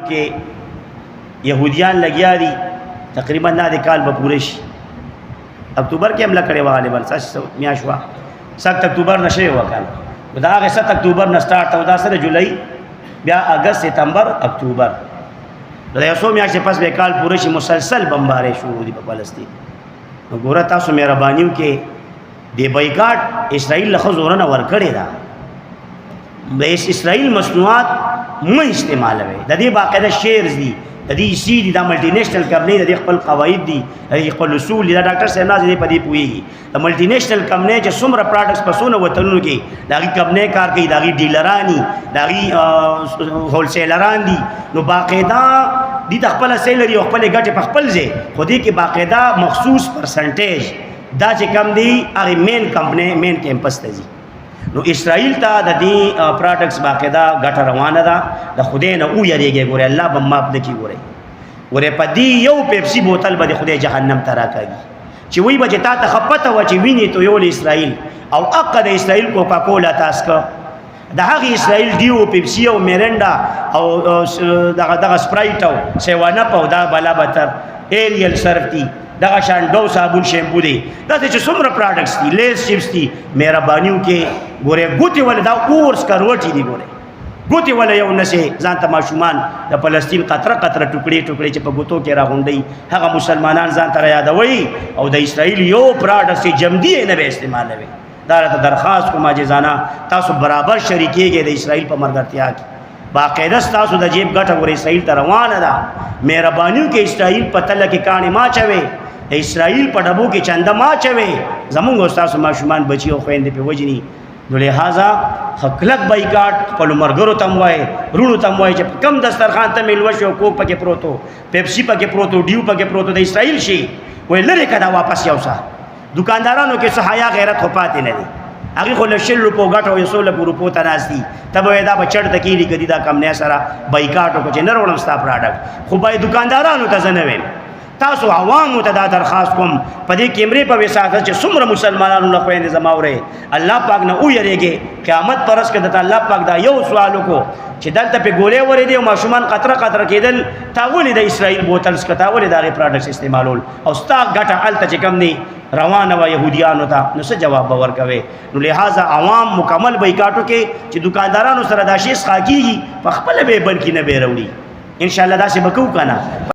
کې يهوديان لګیا دي تقریبا نه د کال به پوره شي اکتوبر کې حمله کړې وه غالبا میاشت وه 7 اکتوبر نه شوې وه کنه دا هغې 7 اکتوبر نه سټارټ او دا سره جولای بیا اګست ستمبر اکتوبر دا یو څو میاشتې پس به کال پوره شي مسلسل بمبارې شروع دي په فلسطین نو ګوره تاسو مهرباني وکړئ د بایکاټ اسرائیل له ښه زورنه ورکړې ده د اسرائیل مصنوعات مه استعمالوئ د دې باقاعده شیرز دي د دې سی دي دا ملټي نېشنل کمپنۍ د دې خپل قواعد دي د دې خپل اصول دي دا ډاکټر صاحب ناز دې په دې پوهېږي د ملټي نېشنل کمپنۍ چې څومره پراډکټس په څونه وطنونو کې د هغې کمپنۍ کار کوي د هغې ډیلران دي د هغې هولسیلران دي نو باقاعده دي د خپله سیلري او خپلې ګټې په خپل ځای خو دې کې باقاعده مخصوص پرسنټیج دا چې کم دی هغې مین کمپنۍ مین کیمپس ته ځي نو اسرائیل ته د دې پراډکټس باقاعده ګټه روانه ده د خدای نه ویریږئ ګورئ الله به معاف نه کړي ګورئ ګورئ په دې یو پیپسي بوتل به د خدای جهنم ته راکاږي چې وایي به چې تا ته ښه پته وه چې وینې تویول اسرائیل او حقه د اسرائیل کوکاکولا تاسکه د هغې اسرائیل ډیو پیپسي او میرنډا او دغه سپرایټ او سیوانپ او دا بلا بتر ایریل سرف دي دغه شان ډو صابون شیمپو دی داسې چې څومره پراډکټس دي لیس چپس دي مهرباني وکړئ ګورئ ګوتې ولې دا اورس کروټې دي ګورئ ګوتې ولې یو نشئ ځان ته ماشومان د فلسطین قطره قطره ټوکړې ټوکړې چې په ګوتو کې راغونډوي هغه مسلمانان ځان ته رایادوئ او د اسرائیل یو پراډکټ چې جمدي یې نه به استعمالوئ دا راته درخواست کوم عاجزانه تاسو برابر شریکېږئ د اسرائیل په ملګرتیا کې باقاعده ستاسو د جیب ګټه ګورئ اسرائیل ته روانه ده مهرباني وکړئ اسرائیل په تله کې کاڼې مه اچوئ د اسرائیل په ډبو کې چنده ما اچوئ زمونږ او ستاسو ماشومان بچي او خویندې پې وجني نو لہذا کلک بایکاټ خپلو ملګرو ته م وایئ وروڼو ته م وایئ چې په کم دسترخوان ته میلوه شي او کوک پکې پروت و پیپسي پکې پروت و ډیو پکې پروت و د اسرائیل شي وایي لرې که دا واپس یو څه دکاندارانو کې څه حیا غیرت خو پاتې نه دي هغې خو له 100 روپو ګټه او 100 روپو ته ناست دي ته به وایې دا به چټ ته کېږي که دي دا کمپنۍ سره بایکاټ وکړو چې نه راوړم ستا پراډکټ خو باید دکاندارانو ته زه نه ویم تاسو عوامو ته دا درخواست کوم په دې کیمرې په وساطت چې څومره مسلمانانو نه خویندې زما اورئ الله پاک نه ویریږئ قیامت په ورځ کې درته الله پاک دا یو سوال وکړو چې دلته پې ګولۍ ورېدې او ماشومان قطره قطره کېدل تا ولې د اسرائیل بوتل څکه تا ولې د هغې پراډکټس استعمالول او ستا ګټه هلته چې کوم دی روانه وه یهودیانو ته نو څه جواب به ورکوې نو لہذا عوام مکمل بایکاټو کې چې دکاندارانو سره دا شی څښا کېږي په خپله به یې بند کي نه به یې راوړي انشاءالله داسې به کوو که نه